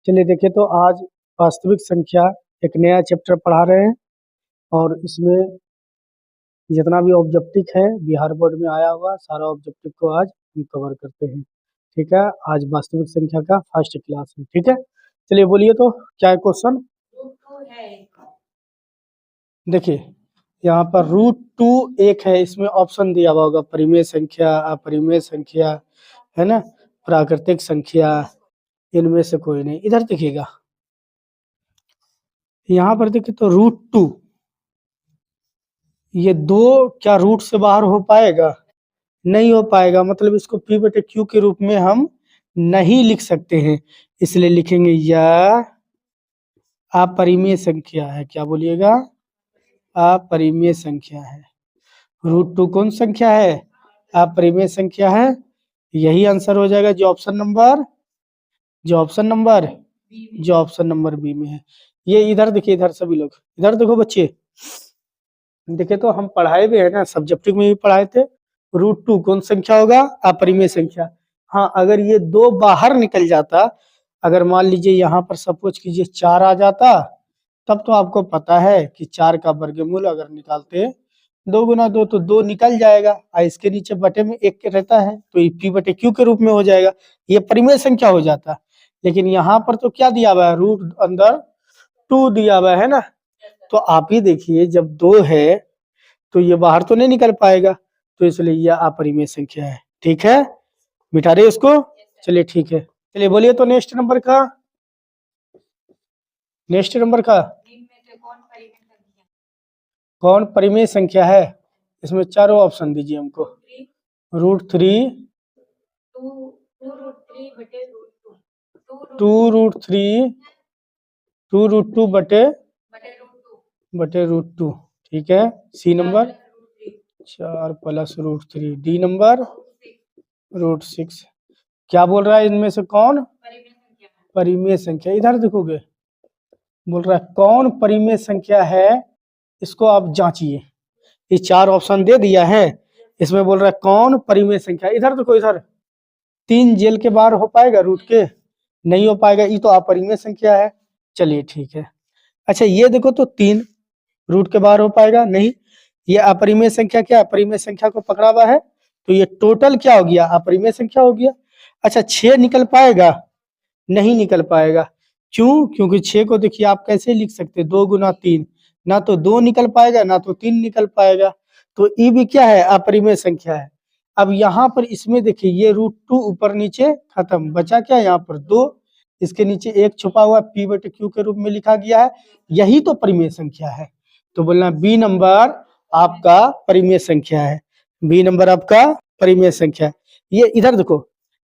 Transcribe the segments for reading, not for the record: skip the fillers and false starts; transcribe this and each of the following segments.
चलिए देखिए, तो आज वास्तविक संख्या एक नया चैप्टर पढ़ा रहे हैं और इसमें जितना भी ऑब्जेक्टिव है बिहार बोर्ड में आया हुआ सारा ऑब्जेक्टिव को आज हम कवर करते हैं। ठीक है, आज वास्तविक संख्या का फर्स्ट क्लास है। ठीक है, चलिए बोलिए तो क्या है क्वेश्चन। देखिए यहाँ पर √2 एक है, इसमें ऑप्शन दिया हुआ होगा परिमेय संख्या, अपरिमेय संख्या, है ना, प्राकृतिक संख्या, इनमें से कोई नहीं। इधर देखिएगा, यहाँ पर देखिए तो √2 ये दो क्या रूट से बाहर हो पाएगा? नहीं हो पाएगा, मतलब इसको p/q के रूप में हम नहीं लिख सकते हैं, इसलिए लिखेंगे यह अपरिमेय संख्या है। क्या बोलिएगा? अपरिमेय संख्या है। √2 कौन संख्या है? अपरिमेय संख्या है। यही आंसर हो जाएगा जो ऑप्शन नंबर बी में है। ये इधर देखिए, इधर सभी लोग इधर देखो बच्चे, देखे तो हम पढ़ाए भी है ना, सब्जेक्टिव में भी पढ़ाए थे। √2 कौन संख्या होगा? अपरिमेय संख्या। हाँ, अगर ये दो बाहर निकल जाता, अगर मान लीजिए यहाँ पर सपोज कीजिए 4 आ जाता, तब तो आपको पता है कि 4 का वर्गमूल अगर निकालते 2 गुना 2 तो 2 निकल जाएगा, और इसके नीचे बटे में 1 रहता है तो ये p/q के रूप में हो जाएगा, ये परिमेय संख्या हो जाता। लेकिन यहाँ पर तो क्या दिया हुआ है? रूट अंदर 2 दिया हुआ है ना, तो आप ही देखिए जब 2 है तो ये बाहर तो नहीं निकल पाएगा, तो इसलिए यह अपरिमेय संख्या है। ठीक है, मिटा रहे इसको। चलिए ठीक है, चलिए बोलिए तो नेक्स्ट नंबर का कौन परिमेय संख्या है? इसमें चारों ऑप्शन दीजिए हमको। √3, 2√2 बटे √2। ठीक है, सी नंबर 4 + √3, डी नंबर √6। क्या बोल रहा है इनमें से कौन परिमेय संख्या? इधर देखोगे, बोल रहा है कौन परिमेय संख्या है, इसको आप जांचिए। ये 4 ऑप्शन दे दिया है, इसमें बोल रहा है कौन परिमेय संख्या। इधर देखो, इधर 3 जेल के बाहर हो पाएगा रूट के? नहीं हो पाएगा, ये तो अपरिमेय संख्या है। चलिए ठीक है। अच्छा ये देखो तो 3 रूट के बाहर हो पाएगा? नहीं, ये अपरिमेय संख्या क्या? अपरिमेय संख्या को पकड़ा हुआ है, तो ये टोटल क्या हो गया? अपरिमेय संख्या हो गया। अच्छा 6 निकल पाएगा? नहीं निकल पाएगा। क्यों? क्योंकि 6 को देखिए आप कैसे लिख सकते? 2 गुना 3, ना तो 2 निकल पाएगा ना तो 3 निकल पाएगा, तो ये भी क्या है? अपरिमेय संख्या है। अब यहाँ पर इसमें देखिए ये √2 ऊपर नीचे खत्म, बचा क्या यहाँ पर? 2, इसके नीचे 1 छुपा हुआ p/q के रूप में लिखा गया है, यही तो परिमेय संख्या है। तो बोलना बी नंबर आपका परिमेय संख्या है। बी नंबर आपका परिमेय संख्या। ये इधर देखो,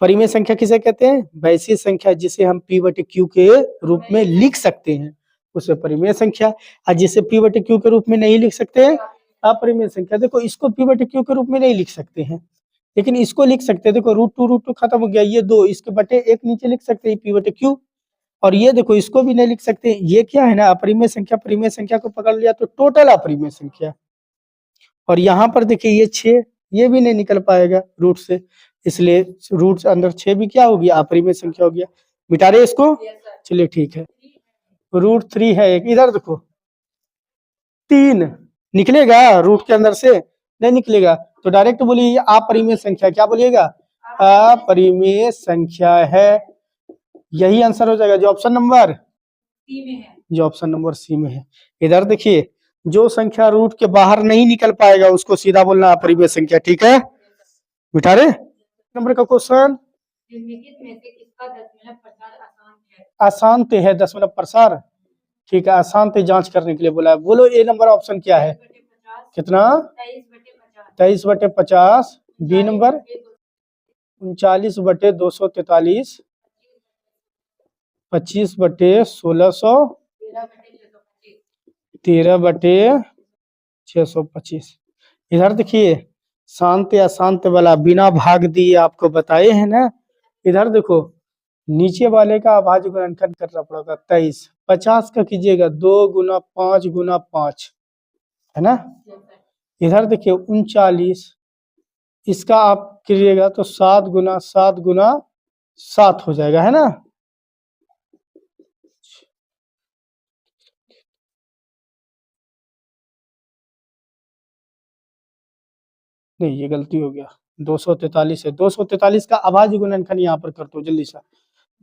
परिमेय संख्या किसे कहते हैं? वैसी संख्या जिसे हम p/q के रूप में लिख सकते हैं उसे परिमेय संख्या, और जिसे p/q के रूप में नहीं लिख सकते अपरिमेय संख्या। देखो इसको p/q के रूप में नहीं लिख सकते हैं, लेकिन इसको लिख सकते हैं। देखो √2 खत्म हो गया, ये 2, इसके बटे 1 नीचे लिख सकते हैं p/q, और ये देखो इसको भी नहीं लिख सकते। ये क्या है ना, अपरिमेय संख्या। परिमेय संख्या को पकड़ लिया तो टोटल अपरिमेय संख्या। और यहाँ पर देखिए ये 6, ये भी नहीं निकल पाएगा रूट से, इसलिए रूट से अंदर 6 भी क्या हो गया? अपरिमेय संख्या हो गया। मिटा रहे इसको। चलिए ठीक है, √3 है एक। इधर देखो 3 निकलेगा रूट के अंदर से? नहीं निकलेगा, तो डायरेक्ट बोलिए ये अपरिमेय संख्या। क्या बोलिएगा? अपरिमेय संख्या है। यही आंसर हो जाएगा जो ऑप्शन नंबर सी में है। इधर देखिए, जो संख्या रूट के बाहर नहीं निकल पाएगा उसको सीधा बोलना अपरिमेय संख्या। ठीक है, मिटा रहे नंबर का क्वेश्चन। अशांत है दशमलव प्रसार। ठीक है, अशांत जांच करने के लिए बोला है। बोलो ए नंबर ऑप्शन क्या है? कितना? 23/50। B number 39/243, 25/1600, 13/625। इधर देखिए शांत या शांत वाला बिना भाग दिए आपको बताए हैं ना। इधर देखो नीचे वाले का अभाज्य गुणनखंड करना पड़ेगा 23, 50 का कीजिएगा 2 गुना 5 गुना 5, है ना। इधर देखिए 39, इसका आप कीजिएगा तो 7 गुना 7 गुना 7 हो जाएगा, है ना। नहीं, ये गलती हो गया, 243 है। 243 का अभाज्य गुणनखंड यहाँ पर कर दो जल्दी से।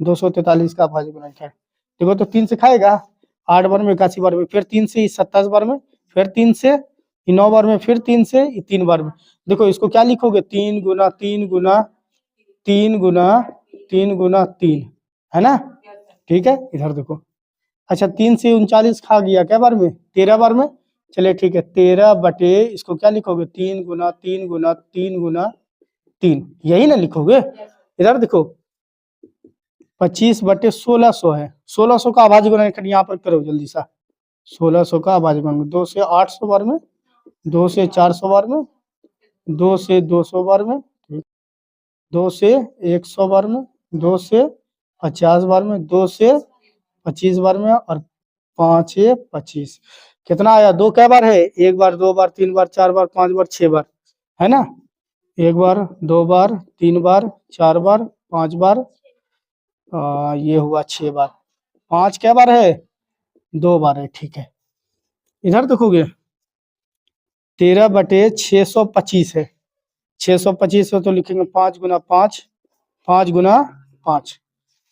243 का अभाज्य गुणनखंड देखो, तो 3 से खाएगा, 8 बार में, 81 बार में, फिर 3 से 27 बार में, फिर 3 से 9 बार में, फिर 3 से 3 बार में। देखो इसको क्या लिखोगे, 3 गुना 3 गुना 3 गुना 3 गुना 3, है ना। ठीक है, इधर देखो। अच्छा, 3 से 39 खा गया क्या बार में, 13 बार में। चलिए ठीक है, 13 बटे इसको क्या लिखोगे, 3 गुना 3 गुना 3 गुना 3, यही ना लिखोगे। इधर देखो, 25 बटे 1600 है। 1600 का अभाज्य गुणनखंड यहाँ पर करो जल्दी सा। 1600 का अभाज्य गुणनखंड, 2 से 800 बार में, 2 से 400 बार में, 2 से 200 बार में, 2 से 100 बार में, 2 से 50 बार में, 2 से 25 बार में, और 5 से 25। कितना आया, 2 कै बार है, 1 बार, 2 बार, 3 बार, 4 बार, 5 बार, 6 बार, है ना। 1 बार, 2 बार, 3 बार, 4 बार, 5 बार, ये हुआ 6 बार। 5 कै बार है, 2 बार है। ठीक है, इधर देखोगे 13 बटे 625 है। 625 है तो लिखेंगे 5 गुना 5, 5 गुना 5।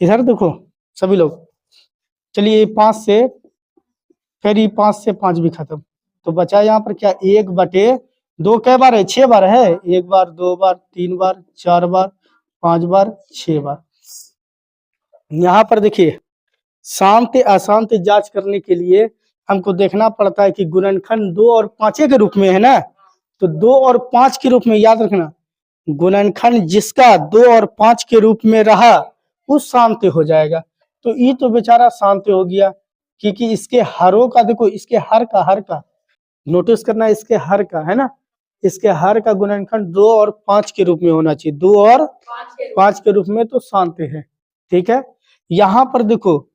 इधर देखो सभी लोग, चलिए 5 से, फिर ये 5 से 5 भी खत्म, तो बचा यहाँ पर क्या, 1 बटे 2 कै बार है, 6 बार है। 1 बार, 2 बार, 3 बार, 4 बार, 5 बार, 6 बार। यहाँ पर देखिए, शांत अशांत जांच करने के लिए हमको देखना पड़ता है कि गुणनखंड 2 और 5 के रूप में है ना, तो 2 और 5 के रूप में, याद रखना, गुणनखंड जिसका 2 और 5 के रूप में रहा वो शांत हो जाएगा। तो ये तो बेचारा शांत हो गया, क्योंकि इसके हरों का देखो, इसके हर का नोटिस करना, इसके हर का, है ना, इसके हर का गुणनखंड 2 और 5 के रूप में होना चाहिए। 2 और 5 के रूप में तो शांत है। ठीक है, यहाँ पर देखो,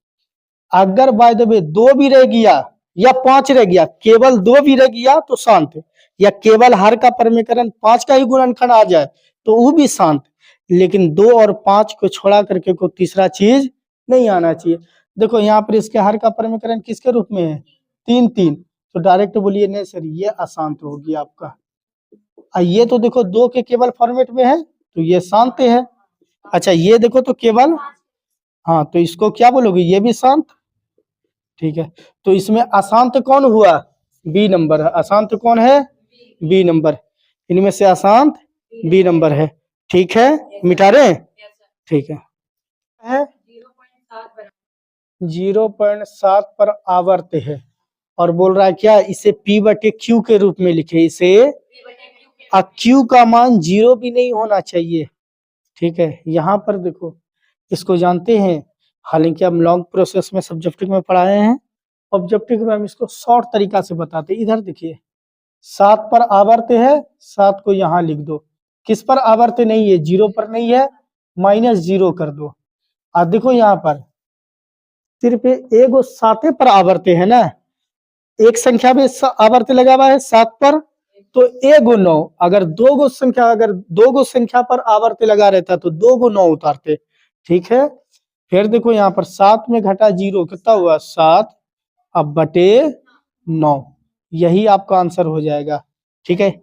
अगर बाय द वे 2 भी रह गया या 5 रह गया, केवल 2 भी रह गया तो शांत है, या केवल हर का परमीकरण 5 का ही गुणनखंड आ जाए तो वो भी शांत। लेकिन 2 और 5 को छोड़ा करके कोई तीसरा चीज नहीं आना चाहिए। देखो यहाँ पर इसके हर का परमीकरण किसके रूप में है, 3 3, तो डायरेक्ट बोलिए नहीं सर ये अशांत हो गया आपका। ये तो देखो 2 के केवल फॉर्मेट में है तो ये शांत है। अच्छा ये देखो तो केवल, हाँ तो इसको क्या बोलोगे, ये भी शांत। ठीक है, तो इसमें अशांत कौन हुआ, बी नंबर है। अशांत कौन है, बी नंबर। इनमें से अशांत बी नंबर है। ठीक है, मिटा रहे, ठीक है 0.7 पर आवर्त है, और बोल रहा है क्या, इसे P बटे Q के रूप में लिखे, इसे Q का मान 0 भी नहीं होना चाहिए। ठीक है, यहाँ पर देखो, इसको जानते हैं, हालांकि हम लॉन्ग प्रोसेस में सब्जेक्टिव में पढ़ाए हैं, ऑब्जेक्टिव में हम इसको शॉर्ट तरीका से बताते हैं। इधर देखिए 7 पर आवर्त है, 7 को यहाँ लिख दो, किस पर आवर्त नहीं है, 0 पर नहीं है, -0 कर दो। अब देखो यहाँ पर सिर्फ एगो 7 पर आवर्त है ना, एक संख्या में आवर्त लगा हुआ है 7 पर, तो एगो 9, अगर दो गो संख्या पर आवर्त लगा रहता तो 2 गो 9 उतारते। ठीक है, फिर देखो यहाँ पर 7 में घटा 0 कितना हुआ, 7, अब बटे 9, यही आपका आंसर हो जाएगा। ठीक है,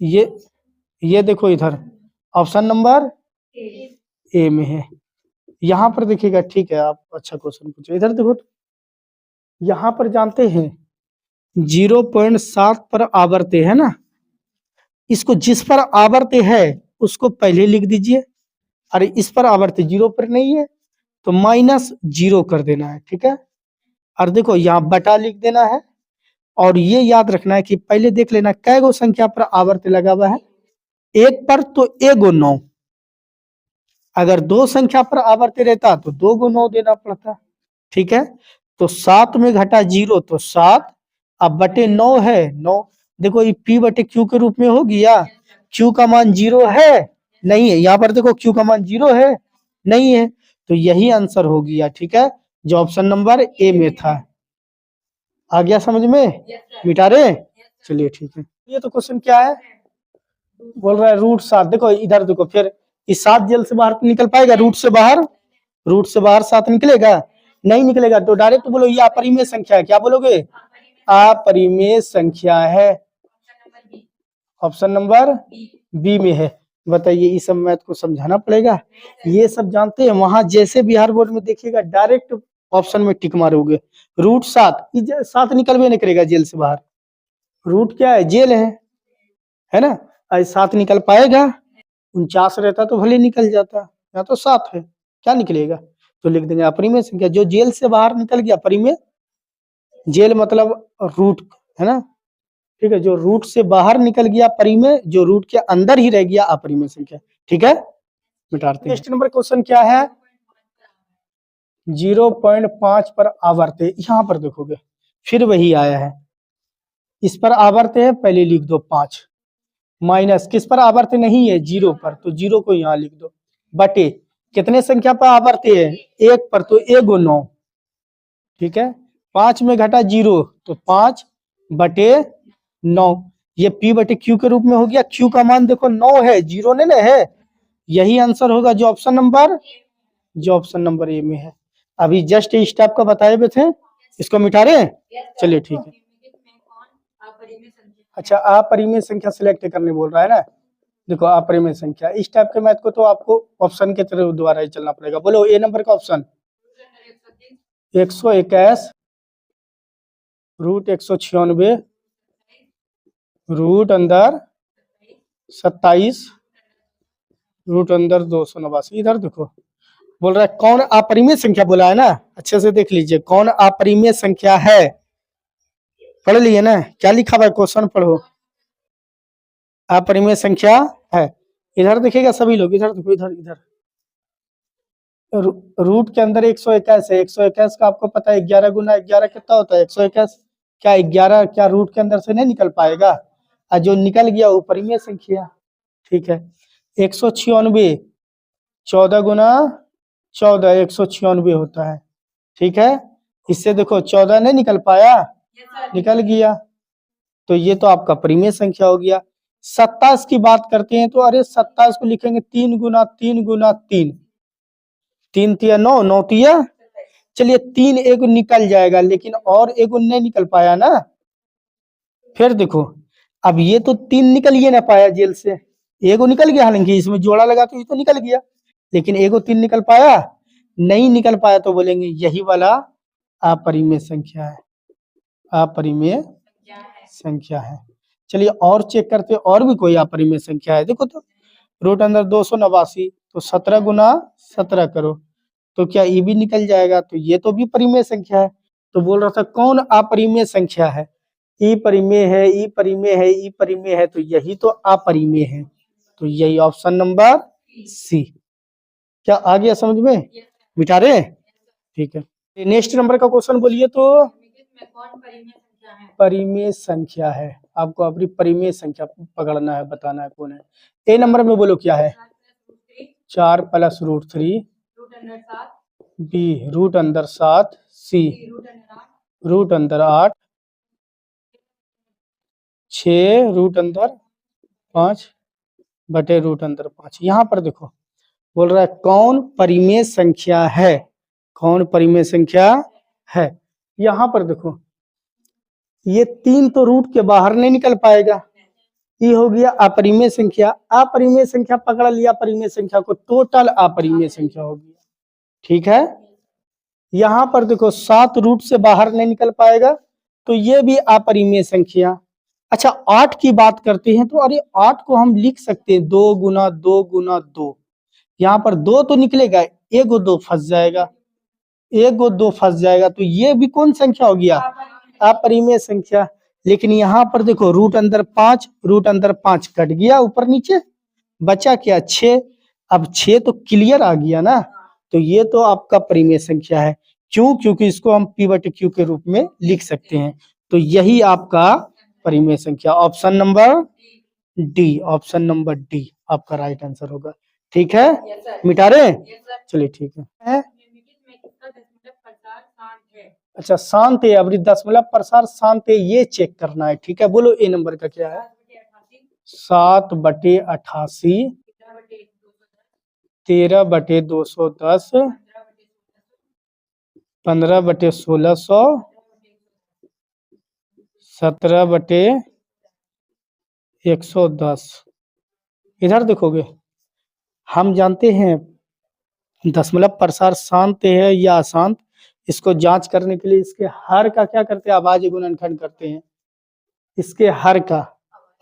ये देखो इधर ऑप्शन नंबर ए में है। यहाँ पर देखिएगा, ठीक है आप अच्छा क्वेश्चन पूछे। इधर देखो, यहाँ पर जानते हैं 0.7 पर आवर्त है ना, इसको जिस पर आवर्त है उसको पहले लिख दीजिए, अरे इस पर आवर्त 0 पर नहीं है तो -0 कर देना है। ठीक है, और देखो यहाँ बटा लिख देना है, और ये याद रखना है कि पहले देख लेना कै गो संख्या पर आवर्त लगा हुआ है, 1 पर तो एगो 9, अगर 2 संख्या पर आवर्त रहता तो 2 गो 9 देना पड़ता। ठीक है, तो 7 में घटा 0 तो 7, अब बटे 9 है 9, देखो ये P बटे Q के रूप में हो गया। Q का मान 0 है, नहीं है, यहाँ पर देखो Q का मान 0 है, नहीं है, तो यही आंसर हो गया। ठीक है, जो ऑप्शन नंबर ए में था। आ गया समझ में, मिटा रहे, चलिए ठीक है। ये तो क्वेश्चन क्या है, बोल रहा है √7, देखो इधर देखो, फिर इस 7 जेल से बाहर निकल पाएगा, रूट से बाहर 7 निकलेगा, नहीं निकलेगा, तो डायरेक्ट बोलो ये अपरिमेय संख्या है। क्या बोलोगे, अपरिमेय संख्या है। ऑप्शन नंबर बी में है। बताइए, इस सब मैथ को समझाना पड़ेगा, ये सब जानते हैं। वहां जैसे बिहार बोर्ड में देखिएगा डायरेक्ट ऑप्शन में टिक मारोगे। रूट 7, 7 निकलवे नहीं करेगा जेल से बाहर। रूट क्या है? जेल है ना। आज 7 निकल पाएगा? 49 रहता तो भले निकल जाता, यहाँ तो 7 है, क्या निकलेगा? तो लिख देंगे अपरिमेय संख्या। जो जेल से बाहर निकल गया परिमेय, जेल मतलब रूट, है ना। ठीक है, जो रूट से बाहर निकल गया परिमेय, जो रूट के अंदर ही रह गया अपरिमेय संख्या। ठीक है, मिटाते हैं। नेक्स्ट नंबर क्वेश्चन क्या है? 0.5 पर आवर्त है। यहाँ पर देखोगे फिर वही आया है, इस पर आवर्त है, पहले लिख दो 5, माइनस किस पर आवर्त नहीं है? 0 पर, तो 0 को यहाँ लिख दो, बटे कितने संख्या पर आवर्त है? 1 पर, तो 1 9। ठीक है, 5 में घटा 0, तो 5 बटे 9। ये P बटे Q के रूप में हो गया। Q का मान देखो 9 है, 0 नहीं ना है। यही आंसर होगा जो ऑप्शन नंबर ए में है। अभी जस्ट इस टाइप का बताए हुए थे, इसको मिटा रहे हैं। चलिए ठीक है। अच्छा, अपरिमेय संख्या सिलेक्ट करने बोल रहा है ना। देखो अपरिमेय संख्या, इस टाइप के मैथ को तो आपको ऑप्शन के तरह द्वारा ही चलना पड़ेगा। बोलो ए नंबर का ऑप्शन। 121 रूट 196 रूट अंदर 27 रूट अंदर 289। इधर देखो बोल रहा है कौन अपरिमेय संख्या बोला है ना। अच्छे से देख लीजिए, कौन अपरिमेय संख्या है। पढ़ लिए ना, क्या लिखा हुआ है? क्वेश्चन पढ़ो। अपरिमेय संख्या है। इधर देखिएगा सभी लोग, इधर देखो, इधर इधर रूट के अंदर 121 है। 121 का आपको पता है 11 गुना 11 कितना होता है? 121। क्या 11 क्या रूट के अंदर से नहीं निकल पाएगा? और जो निकल गया वो परिमेय संख्या। ठीक है, 196 14 गुना 14 196 होता है। ठीक है, इससे देखो 14 नहीं निकल पाया, निकल गया, तो ये तो आपका परिमेय संख्या हो गया। 27 की बात करते हैं तो अरे 27 को लिखेंगे 3 गुना 3 गुना 3, 3 तिया 9, 9 तिया, चलिए 3 एक निकल जाएगा, लेकिन और एक नहीं निकल पाया ना। फिर देखो, अब ये तो 3 निकल ही ना पाया जेल से, एगो निकल गया, हालांकि इसमें जोड़ा लगा तो ये तो निकल गया, लेकिन एगो 3 निकल पाया नहीं, निकल पाया, तो बोलेंगे यही वाला अपरिमेय संख्या है, अपरिमेय संख्या है। चलिए और चेक करते, और भी कोई अपरिमेय संख्या है। देखो तो रूट अंदर 289, तो 17 गुना 17 करो, तो क्या ये भी निकल जाएगा? तो ये तो भी परिमेय संख्या है। तो बोल रहा था कौन अपरिमेय संख्या है? ई परिमेय है, ई परिमेय है, ई परिमेय है, तो यही तो अपरिमेय है। तो यही ऑप्शन नंबर सी। क्या आ गया समझ में? मिटा रहे? ठीक है, नेक्स्ट नंबर का क्वेश्चन बोलिए तो। परिमेय संख्या है, आपको अपनी परिमेय संख्या पकड़ना है, बताना है कौन है। ए नंबर में बोलो क्या है? 4 प्लस रूट 3, बी रूट अंदर 7, सी रूट अंदर 8, 6 रूट अंदर 5 बटे रूट अंदर 5। यहाँ पर देखो बोल रहा है कौन परिमेय संख्या है, कौन परिमेय संख्या है। यहाँ पर देखो ये 3 तो रूट के बाहर नहीं निकल पाएगा, ये हो गया अपरिमेय संख्या। अपरिमेय संख्या पकड़ लिया परिमेय संख्या को, टोटल अपरिमेय संख्या हो गया। ठीक है, यहाँ पर देखो 7 रूट से बाहर नहीं निकल पाएगा, तो ये भी अपरिमेय संख्या। अच्छा 8 की बात करते हैं, तो अरे 8 को हम लिख सकते हैं 2 गुना 2 गुना 2। यहाँ पर 2 तो निकलेगा, एक 2 फंस जाएगा, एक 2 फंस जाएगा, तो ये भी कौन संख्या हो गया? अपरिमेय संख्या। लेकिन यहाँ पर देखो रूट अंदर 5, रूट अंदर 5 कट गया ऊपर नीचे, बचा क्या? 6। अब 6 तो क्लियर आ गया ना, तो ये तो आपका परिमेय संख्या है। क्यों? क्योंकि इसको हम P बटे Q के रूप में लिख सकते हैं, तो यही आपका परिमेय संख्या। Option number D, option number D आपका राइट आंसर होगा। ठीक है, मिटा रहे? चलिए ठीक है। अच्छा शांत है, अभी दशमलव प्रसार शांत है, ये चेक करना है। ठीक है, बोलो ए नंबर का क्या है? 7 बटे 88, 13 बटे 210, 15 बटे 1600, 17 बटे 110। इधर देखोगे, हम जानते हैं दशमलव प्रसार शांत है या अशांत। इसको जांच करने के लिए इसके हर का क्या करते हैं, अभाज्य गुणनखंड करते हैं। इसके हर का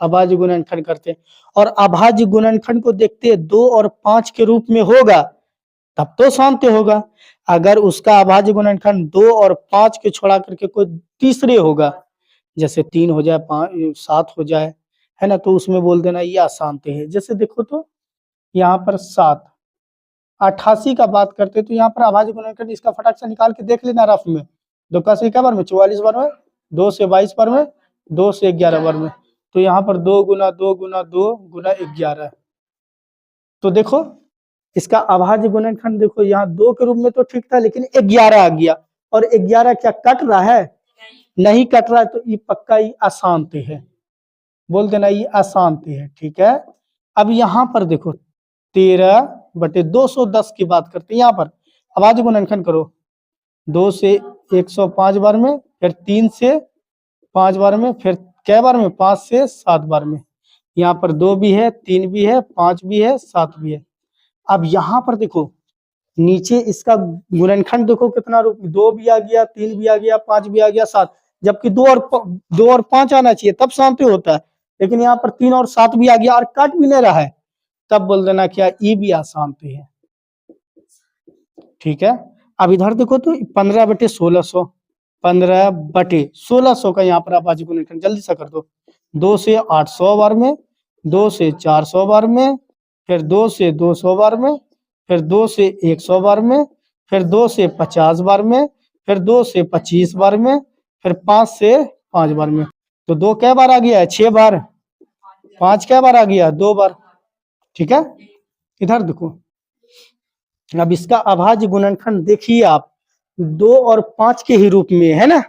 अभाज्य गुणनखंड करते हैं, और अभाज्य गुणनखंड को देखते हैं 2 और 5 के रूप में होगा तब तो शांत होगा। अगर उसका अभाज्य गुणनखंड 2 और 5 के छोड़ा करके कोई तीसरे होगा, जैसे 3 हो जाए, 5 7 हो जाए, है ना, तो उसमें बोल देना ये अशांत है। जैसे देखो तो यहाँ पर 7, 88 का बात करते तो यहाँ पर अभाज्य गुणनखंड इसका फटाक से निकाल के देख लेना रफ में। 2 का से क्या बार में 44 बार में, 2 से 22 बार में, 2 से 11 बार में, तो यहाँ पर 2 गुना 2 गुना 2 गुना 11। तो देखो इसका अभाज्य गुणनखंड देखो, यहाँ 2 के रूप में तो ठीक था, लेकिन 11 आ गया, और 11 क्या कट रहा है? नहीं कट रहा है, तो ये पक्का ये अशांत है। बोल देना ये अशांत है, ठीक है। अब यहाँ पर देखो 13/210 की बात करते हैं। यहाँ पर अभाज्य गुणनखंड करो, 2 से 105 बार में, फिर 3 से 5 बार में, फिर कै बार में, 5 से 7 बार में। यहाँ पर 2 भी है, 3 भी है, 5 भी है, 7 भी है। अब यहाँ पर देखो नीचे इसका गुणनखंड देखो कितना रूप, 2 भी आ गया, 3 भी आ गया, 5 भी आ गया, 7, जबकि 2 और 5 आना चाहिए तब शांति होता है, लेकिन यहाँ पर 3 और 7 भी आ गया और कट भी नहीं रहा है, तब बोल देना क्या ये भी अशांत है, ठीक है। अब इधर देखो तो 15/1600, 15/1600 का यहाँ पर अभाज्य गुणनखंड जल्दी से कर दो। 2 से 800 बार में, 2 से 400 बार में, फिर 2 से 200 बार में, फिर 2 से 100 बार में, फिर 2 से 50 बार में, फिर 2 से 25 बार में, फिर 5 से 5 बार में। तो 2 कै बार आ गया है? 6 बार। 5 कै बार आ गया? 2 बार, ठीक है। इधर देखो, अब इसका अभाज्य गुणनखंड देखिए आप, 2 और 5 के ही रूप में है ना,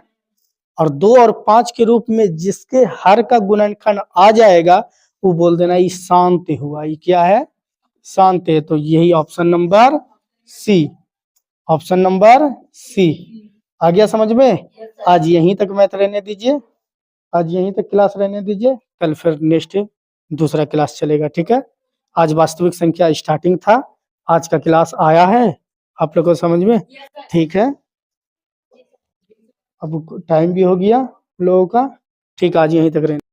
और 2 और 5 के रूप में जिसके हर का गुणनखंड आ जाएगा वो बोल देना ये शांत हुआ। ये क्या है? शांत है। तो यही option number C, option number C आ गया समझ में। आज यहीं तक मैथ रहने दीजिए, आज यहीं तक क्लास रहने दीजिए, कल फिर नेक्स्ट दूसरा क्लास चलेगा, ठीक है। आज वास्तविक संख्या स्टार्टिंग था, आज का क्लास आया है आप लोगों को समझ में, ठीक है। अब टाइम भी हो गया लोगों का, ठीक, आज यहीं तक रहने।